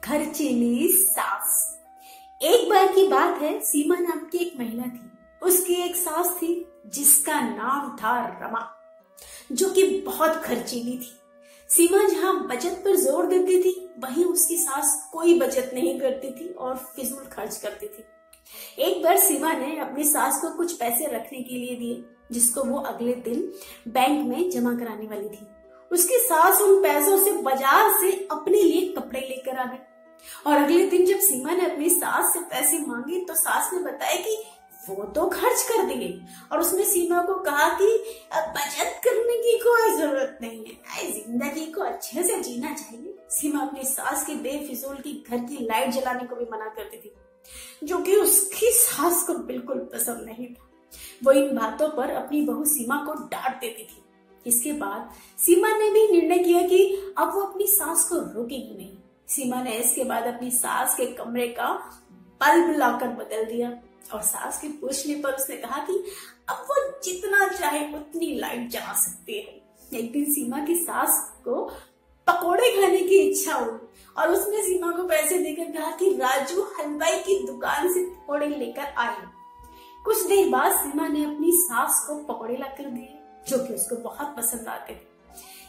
खर्चीली सास। एक बार की बात है, सीमा नाम की एक महिला थी। उसकी एक सास थी जिसका नाम था रमा, जो कि बहुत खर्चीली थी। सीमा जहां बचत पर जोर देती थी, वहीं उसकी सास कोई बचत नहीं करती थी और फिजूल खर्च करती थी। एक बार सीमा ने अपनी सास को कुछ पैसे रखने के लिए दिए, जिसको वो अगले दिन बैंक में जमा कराने वाली थी। उसकी सास उन पैसों से बाजार से अपने लिए कपड़े लेकर आ गई और अगले दिन जब सीमा ने अपनी सास से पैसे मांगे तो सास ने बताया कि वो तो खर्च कर दिए और उसने सीमा को कहा कि अब बचत करने की कोई जरूरत नहीं है, जिंदगी को अच्छे से जीना चाहिए। सीमा अपनी सास की बेफिजूल की घर की लाइट जलाने को भी मना करती थी, जो कि उसकी सास को बिल्कुल पसंद नहीं था। वो इन बातों पर अपनी बहू सीमा को डांट देती थी। इसके बाद सीमा ने भी निर्णय किया कि अब वो अपनी सास को रोकेगी नहीं। सीमा ने इसके बाद अपनी सास के कमरे का बल्ब लाकर बदल दिया और सास के पूछने पर उसने कहा कि अब वो जितना चाहे उतनी लाइट जला सकती है। एक दिन सीमा की सास को पकोड़े खाने की इच्छा हुई और उसने सीमा को पैसे देकर कहा कि राजू हलवाई की दुकान से पकोड़े लेकर आए। कुछ देर बाद सीमा ने अपनी सास को पकोड़े लाकर दिए, जो कि उसको बहुत पसंद आते थे।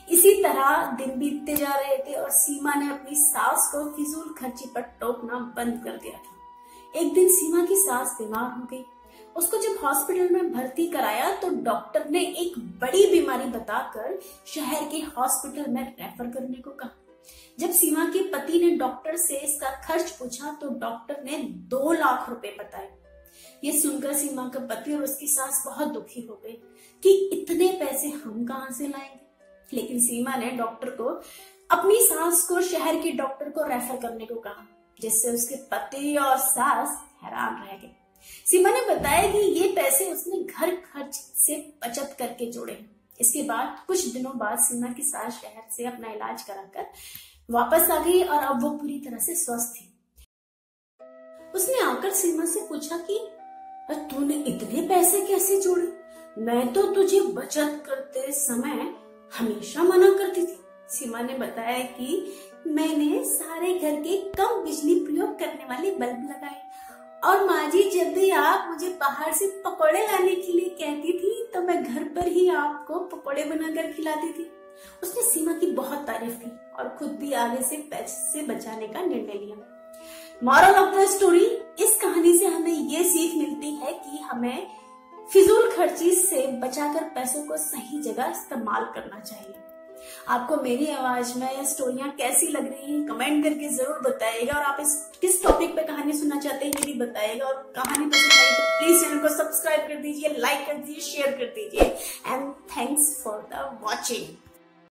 इसी तरह दिन बीतते जा रहे थे और सीमा ने अपनी सास को फिजूल खर्ची पर टोकना बंद कर दिया था। एक दिन सीमा की सास बीमार हो गई। उसको जब हॉस्पिटल में भर्ती कराया तो डॉक्टर ने एक बड़ी बीमारी बताकर शहर के हॉस्पिटल में रेफर करने को कहा। जब सीमा के पति ने डॉक्टर से इसका खर्च पूछा तो डॉक्टर ने 2 लाख रुपए बताए। ये सुनकर सीमा का पति और उसकी सास बहुत दुखी हो गए कि इतने पैसे हम कहां से लाएंगे। लेकिन सीमा ने डॉक्टर को अपनी सास को शहर के डॉक्टर को रेफर करने को कहा, जिससे उसके पति और सास हैरान रह गए। सीमा ने बताया कि ये पैसे उसने घर खर्च से बचत करके जोड़े। इसके बाद कुछ दिनों बाद सीमा की सास शहर से अपना इलाज कराकर वापस आ गई और अब वो पूरी तरह से स्वस्थ थी। उसने आकर सीमा से पूछा कि तूने इतने पैसे कैसे जोड़े? मैं तो तुझे बचत करते समय हमेशा मना करती थी। सीमा ने बताया कि मैंने सारे घर के कम बिजली प्रयोग करने वाले बल्ब लगाए और माँ जी जब भी आप मुझे बाहर से पकोड़े लाने के लिए कहती थी तो मैं घर पर ही आपको पकोड़े बनाकर खिलाती थी। उसने सीमा की बहुत तारीफ की और खुद भी आगे से पैसे बचाने का निर्णय लिया। मॉरल ऑफ द स्टोरी, इस कहानी से हमें ये सीख मिलती है कि हमें फिजूल खर्ची से बचाकर पैसों को सही जगह इस्तेमाल करना चाहिए। आपको मेरी आवाज में स्टोरियां कैसी लग रही हैं कमेंट करके जरूर बताइएगा और आप इस किस टॉपिक पे कहानी सुनना चाहते हैं ये भी बताइएगा। और कहानी पसंद आई तो प्लीज चैनल को सब्सक्राइब कर दीजिए, लाइक कर दीजिए, शेयर कर दीजिए and thanks for the watching.